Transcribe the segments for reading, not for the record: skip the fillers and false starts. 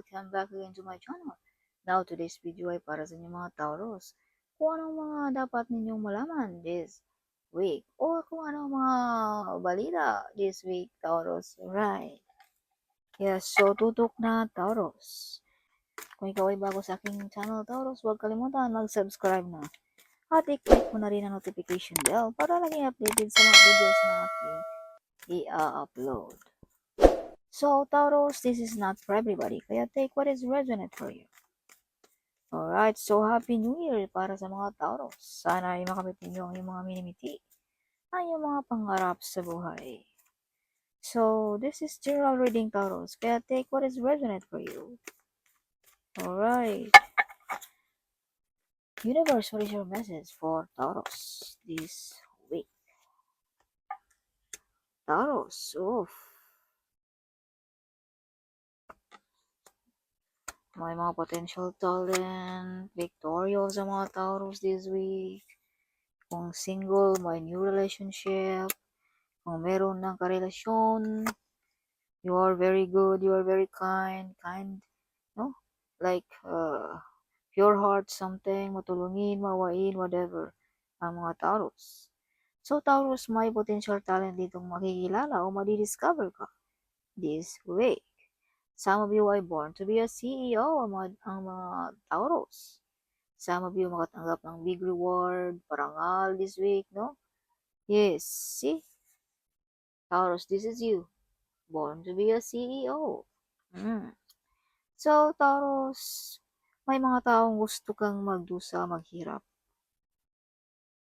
welcome back again to my channel. Now, today's video ay para sa inyong mga Taurus. Kung anong mga dapat ninyong malaman this week or kung anong mga balita this week, Taurus. Right. Yes, so tutok na Taurus. Kung ikaw ay bago sa aking channel, Taurus, huwag kalimutan mag-subscribe na. At i-click mo na rin ang notification bell para laging updated sa mga videos na aking i-upload. So, Taurus, this is not for everybody, kaya take what is resonant for you. Alright, so Happy New Year para sa mga Taurus. Sana ay makamit ninyo ang iyong mga minimiti, ang iyong mga pangarap sa buhay. So, this is general reading, Taurus, kaya take what is resonant for you. Alright. Universe, what is your message for Taurus this week? Taurus, oof. May mga potential talent, victorious sa mga Taurus this week. Kung single, may new relationship. Kung meron ng karelasyon, you are very good, you are very kind, no? Like, pure heart something, matulungin, mawain, whatever, ang mga Taurus. So, Taurus, may potential talent ditong makikilala o madidiscover ka this week. Some of you are born to be a CEO, ang mga Taurus. Some of you makatanggap ng big reward, parangal this week, no? Yes, see? Taurus, this is you. Born to be a CEO. So, Taurus, may mga taong gusto kang magdusa, maghirap.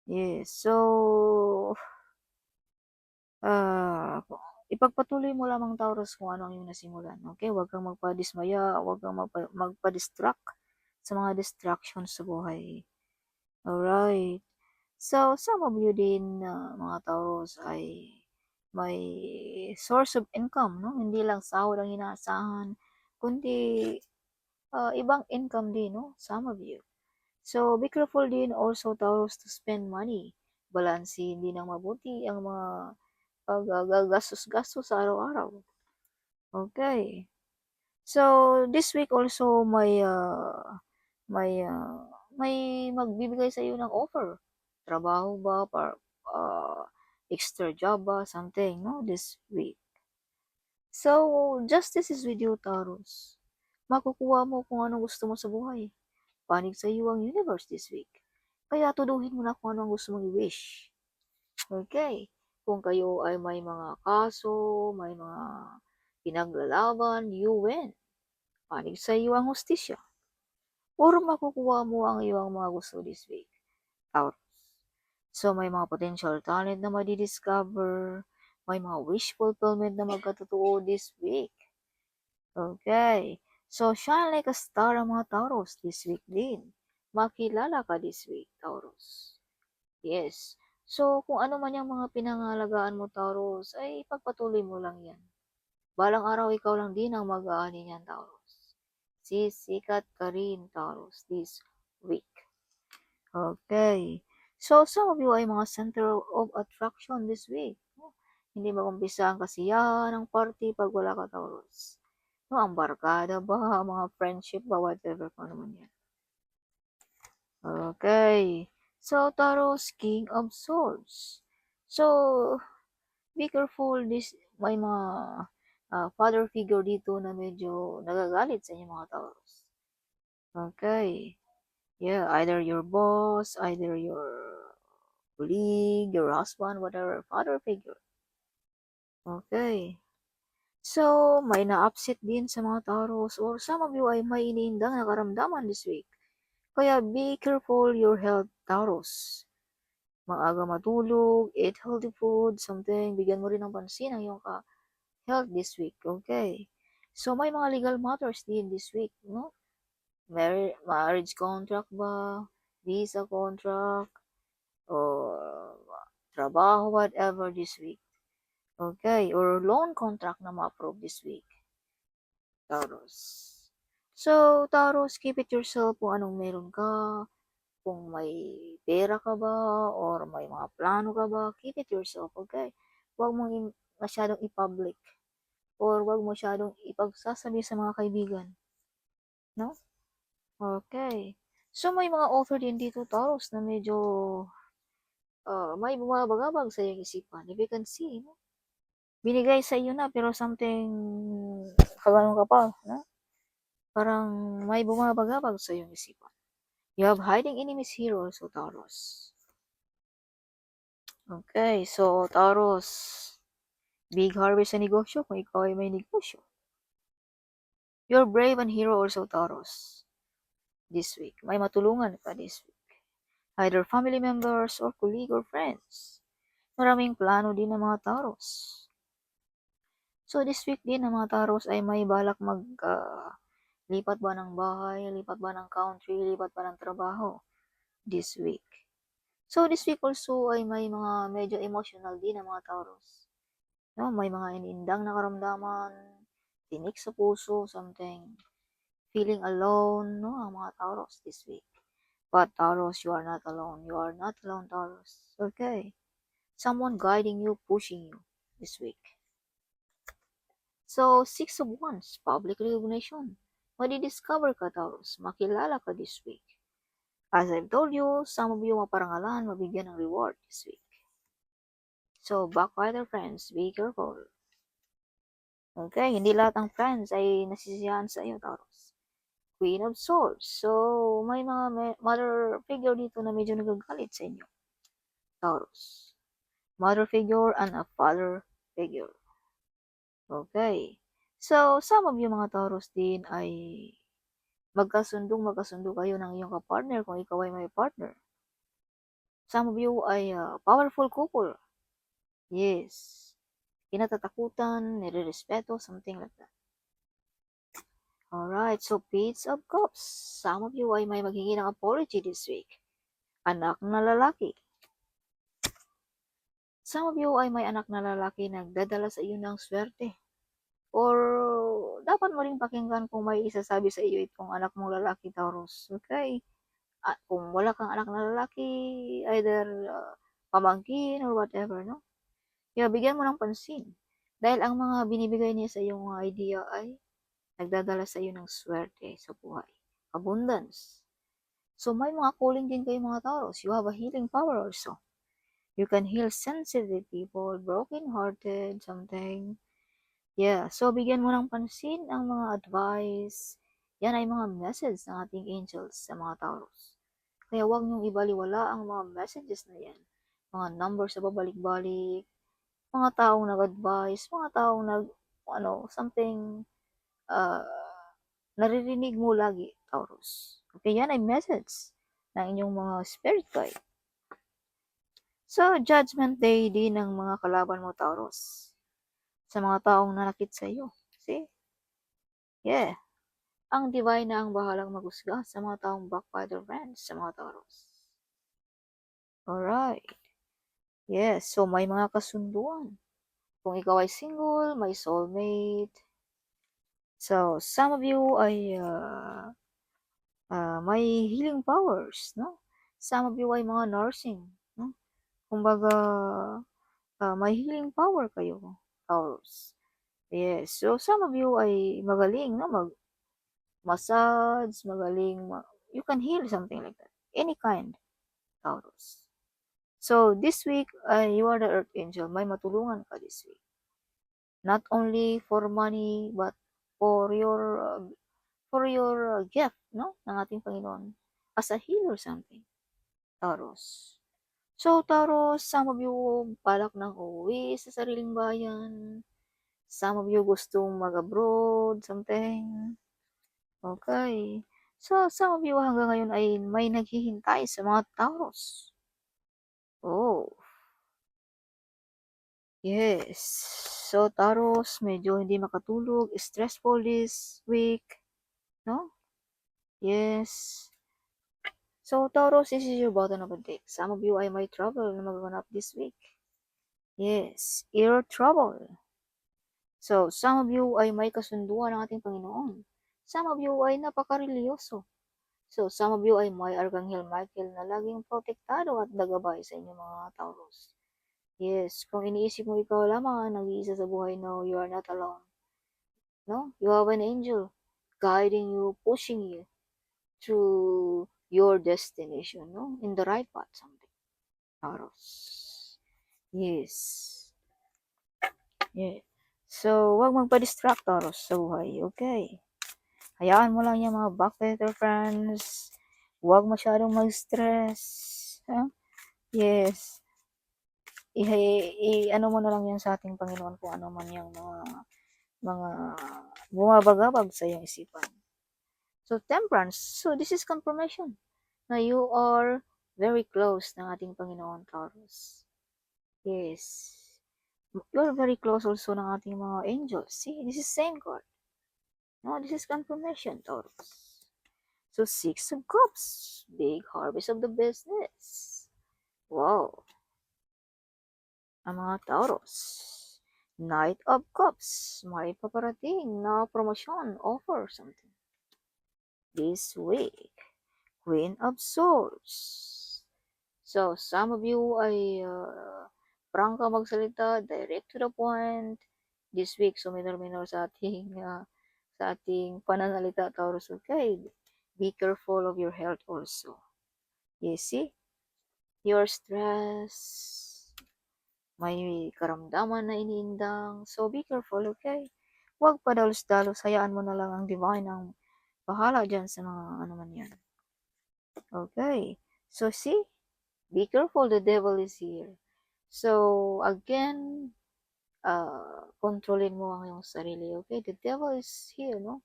Yes, so, ipagpatuloy mo lamang, Taurus, kung ano ang iyong nasimulan. Okay? Huwag kang magpadismaya, huwag kang magpa-distract sa mga distractions sa buhay. Alright. So, some of you din, mga Taurus, ay may source of income, no? Hindi lang sahod ang inaasahan, kundi ibang income din, no? Some of you. So, be careful din also, Taurus, to spend money. Balansin din ng mabuti ang mga paggastos-gastos sa araw-araw. Okay. So, this week also may magbibigay sa iyo ng offer. Trabaho ba, extra job ba, something, no, this week. So, justice is with you, Taurus. Makukuha mo kung anong gusto mo sa buhay. Panig sa iyo ang universe this week. Kaya tuduhin mo na kung anong gusto mong i-wish. Okay. Kung kayo ay may mga kaso, may mga pinaglalaban, you win. Panig sa iyo ang hustisya. Or makukuha mo ang iyong mga gusto this week. Taurus. So, may mga potential talent na madidiscover. May mga wish fulfillment na magkatotoo this week. Okay. So, shine like a star ang mga Taurus this week din. Makilala ka this week, Taurus. Yes. So, kung ano man yung mga pinangalagaan mo, Taurus, ay pagpatuloy mo lang yan. Balang araw, ikaw lang din ang mag-aani niyan, Taurus. Sisikat ka rin, Taurus, this week. Okay. So, some of you ay mga center of attraction this week. Hindi mag-umpisa ang kasiyahan ng party pag wala ka, Taurus. No, ang barkada ba, mga friendship ba, whatever pa naman yan. Okay. So, Taurus, King of Swords. So, be careful, may mga father figure dito na medyo nagagalit sa inyo, mga Taurus. Okay. Yeah, either your boss, either your colleague, your husband, whatever, father figure. Okay. So, may na-upset din sa mga Taurus or some of you ay may iniindang na karamdaman this week. Kaya be careful your health, Taurus. Maaga matulog, eat healthy food, something. Bigyan mo rin ng pansin ang iyong health this week, okay? So, may mga legal matters din this week, no? Marriage contract ba? Visa contract? Or trabaho, whatever this week. Okay, or loan contract na ma-approve this week. Taurus. So, Taurus, keep it yourself kung anong meron ka. Kung may pera ka ba, or may mga plano ka ba, keep it yourself, okay? Huwag mong masyadong i-public. Or huwag masyadong ipagsasabi sa mga kaibigan. no? Okay. So, may mga offer din dito, Taurus, na medyo may bumabagabag sa iyong isipan. If you can see, no? Binigay sa iyo na, pero something, kagano ka pa, no? Parang may bumabagabag sa iyong isipan. You have hiding enemies here also, Taurus. Okay, so Taurus, big harvest sa negosyo kung ikaw ay may negosyo. You're brave and hero also, Taurus, this week. May matulungan ka this week. Either family members or colleague or friends. Maraming plano din ng mga Taurus. So this week din ng mga Taurus ay may balak lipat ba ng bahay, lipat ba ng country, lipat ba ng trabaho this week. So this week also ay may mga medyo emotional din ng mga Taurus. No, may mga iniindang na karamdaman, tinik sa puso, something, feeling alone, no, ang mga Taurus this week. But Taurus, you are not alone. You are not alone, Taurus. Okay. Someone guiding you, pushing you this week. So, Six of Wands, public recognition. Madidiscover ka, Taurus. Makilala ka this week. As I've told you, some of you maparangalan, mabigyan ng reward this week. So, backbiter friends, be careful. Okay, hindi lahat ng friends ay nasisiyahan sa iyo, Taurus. Queen of Swords. So, may mga mother figure dito na medyo nagagalit sa inyo, Taurus. Mother figure and a father figure. Okay. So, some of you mga Taurus din ay magkasundo kayo ng iyong kapartner kung ikaw ay may partner. Some of you ay powerful couple. Yes. Kinatatakutan, nire-respeto, something like that. Alright, so Page of Cups. Some of you ay may maghingi ng apology this week. Anak na lalaki. Some of you ay may anak na lalaki na nagdadala sa iyo ng swerte. Or dapat mo ring pakinggan kung may isasabi sa iyo itong anak mong lalaki, Taurus. Okay? At kung wala kang anak na lalaki, either pamangkin or whatever, no? Kaya bigyan mo ng pansin. Dahil ang mga binibigay niya sa iyong mga idea ay nagdadala sa iyo ng swerte sa buhay. Abundance. So may mga calling din kayo mga Taurus. You have a healing power also. You can heal sensitive people, broken-hearted, something. Yeah, so bigyan mo ng pansin ang mga advice. Yan ay mga message ng ating angels sa mga Taurus. Kaya huwag niyong ibaliwala ang mga messages na yan. Mga numbers sa babalik-balik, mga taong nag-advise, mga taong something, uh, naririnig mo lagi, Taurus. Okay, yan ay message ng inyong mga spirit guide. So, judgment day din ng mga kalaban mo, Taurus. Sa mga taong nanakit sa iyo. See? Yeah. Ang divine na ang bahalang maghusga sa mga taong backbiter friends sa mga Taurus. Alright. Yes, so may mga kasunduan. Kung ikaw ay single, may soulmate. So, some of you ay may healing powers, no? Some of you ay mga nursing, no? Kumbaga, may healing power kayo, Taurus. Yes, so some of you ay magaling, no? Massage, magaling, you can heal something like that. Any kind, Taurus. So, this week, you are the Earth Angel. May matulungan ka this week. Not only for money, but for your gift, no? Ng ating Panginoon. As a healer something. Taurus. So, Taurus, some of you balak ng uuwi sa sariling bayan. Some of you gustong mag-abroad, something. Okay. So, some of you hanggang ngayon ay may naghihintay sa mga Taurus. Oh. Yes. So, Taurus, medyo hindi makatulog, stressful this week, no? Yes. So, Taurus, this is your bottom of the deck. Some of you ay may trouble na magaganap this week. Yes, ear trouble. So, some of you ay may kasunduan ng ating Panginoon. Some of you ay napaka-religyoso. So, some of you ay may Arkanghel Michael na laging protektado at nagabay sa inyong mga Taurus. Yes, kung iniisip mo ikaw lamang ang nag-iisa sa buhay, no, you are not alone. No, you have an angel guiding you, pushing you through your destination, no? In the right path, something. Taurus. Yes. Yeah. So, wag magpa-distract, Taurus, sa buhay. Okay. Hayaan mo lang yung mga backbetter friends. Huwag masyadong mag-stress. Huh? Yes. Ano mo na lang yan sa ating Panginoon kung ano man yung mga bumabagabag sa iyong isipan. So, temperance. So, this is confirmation na you are very close ng ating Panginoon, Taurus. Yes. You are very close also ng ating mga angels. See, this is same card. No, this is confirmation, Taurus. So, Six of Cups. Big harvest of the business. Wow. Ang mga Taurus. Knight of Cups. May paparating na promotion, offer, something. This week. Queen of Swords. So, some of you ay prangka magsalita, direct to the point. This week, so minor sa ating pananalita, Taurus. Okay, be careful of your health also. You see, your stress, may karamdaman na iniindang. So, be careful, okay? Huwag padalos-dalos, hayaan mo na lang ang divine ang bahala dyan sa mga ano man yan. Okay, so see, be careful, the devil is here. So, again, kontrolin mo ang iyong sarili, okay? The devil is here, no?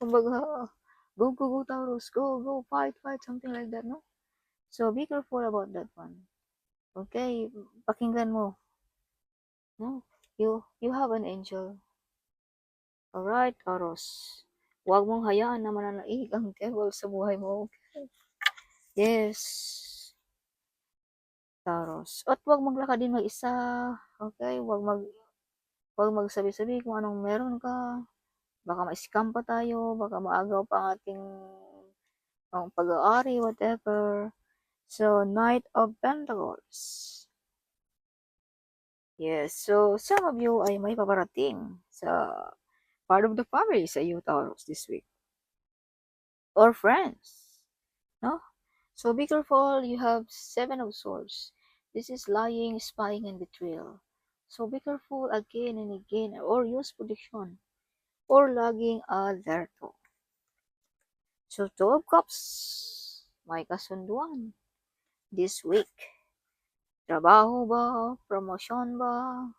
Kumbaga, go, Taurus, go, fight, something like that, no? So, be careful about that one. Okay, pakinggan mo, no? You have an angel. Alright, Taurus. Huwag mong hayaan na mananaig ang devil sa buhay mo, okay? Yes. Taurus. At huwag maglakad din mag-isa, okay? Huwag magsabi-sabi kung anong meron ka. Baka ma-scam pa tayo, baka maagaw pa ang ating pag-aari, whatever. So, Knight of Pentacles. Yes, so some of you ay may paparating sa part of the family sa iyo, Taurus, this week. Or friends, no? So, be careful, you have Seven of Swords. This is lying, spying, and betrayal. So, be careful again and again, or use protection, or laging alerto. So, Two of Cups, may kasunduan this week. Trabaho ba? Promotion ba?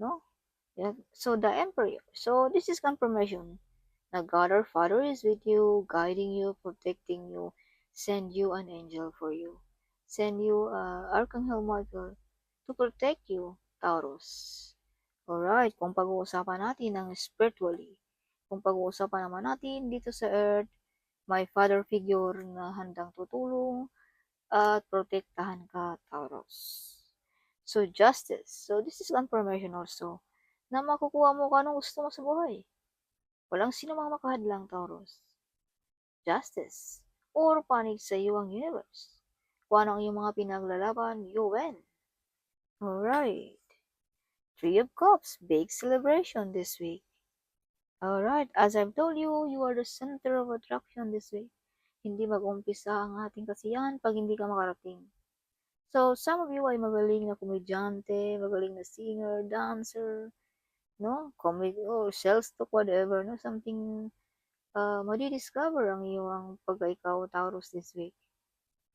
No? Yeah. So, the Emperor. So, this is confirmation. Na God our Father is with you, guiding you, protecting you, send you an angel for you. Send you Archangel Michael to protect you, Taurus. Alright, kung pag-uusapan natin ng spiritually, kung pag-uusapan naman natin dito sa earth, may father figure na handang tutulong at protektahan ka, Taurus. So, justice. So, this is confirmation also na makukuha mo ka anong gusto mo sa buhay. Walang sino mang makahadlang, Taurus. Justice. Or panig sa iyo ang universe. Kung ano ang iyong mga pinaglalaban, you win. Alright. Three of Cups. Big celebration this week. Alright. As I've told you, you are the center of attraction this week. Hindi mag-umpisa ang ating kasiyahan pag hindi ka makarating. So, some of you ay magaling na komedyante, magaling na singer, dancer, no? Comedy or sales talk, whatever, no? Something, madidiscover ang iyong pagka-ikaw, Taurus, this week.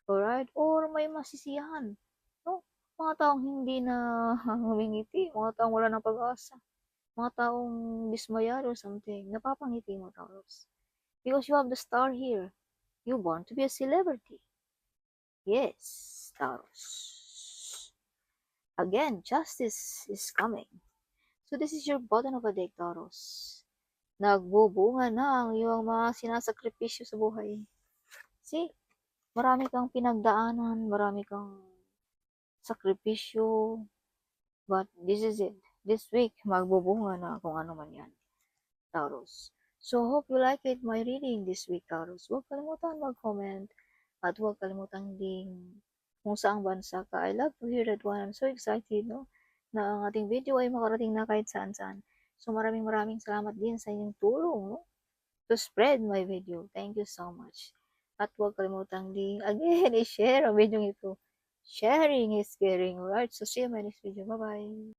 Alright? Or may masisiyahan, no? Mga taong hindi na humingiti, mga taong wala ng pag-asa, mga taong dismayado, something, napapangiti mo, Taurus. Because you have the star here. You born to be a celebrity. Yes, Taurus. Again, justice is coming. So this is your button of a deck, Taurus. Nagbubunga na ang iyong mga sinasakripisyo sa buhay. See, marami kang pinagdaanan, marami kang sakripisyo, but this is it. This week, magbubunga na kung ano man yan, Taurus. So, hope you like it, my reading this week, Taurus. Huwag kalimutan mag-comment at huwag kalimutan ding kung saang bansa ka. I love to hear that one. I'm so excited, no? Na ang ating video ay makarating na kahit saan-saan. So, maraming salamat din sa inyong tulong, no? to spread my video. Thank you so much. At huwag kalimutang again, i-share ang video ito. Sharing is caring. Alright, so see you in my next video. Bye-bye.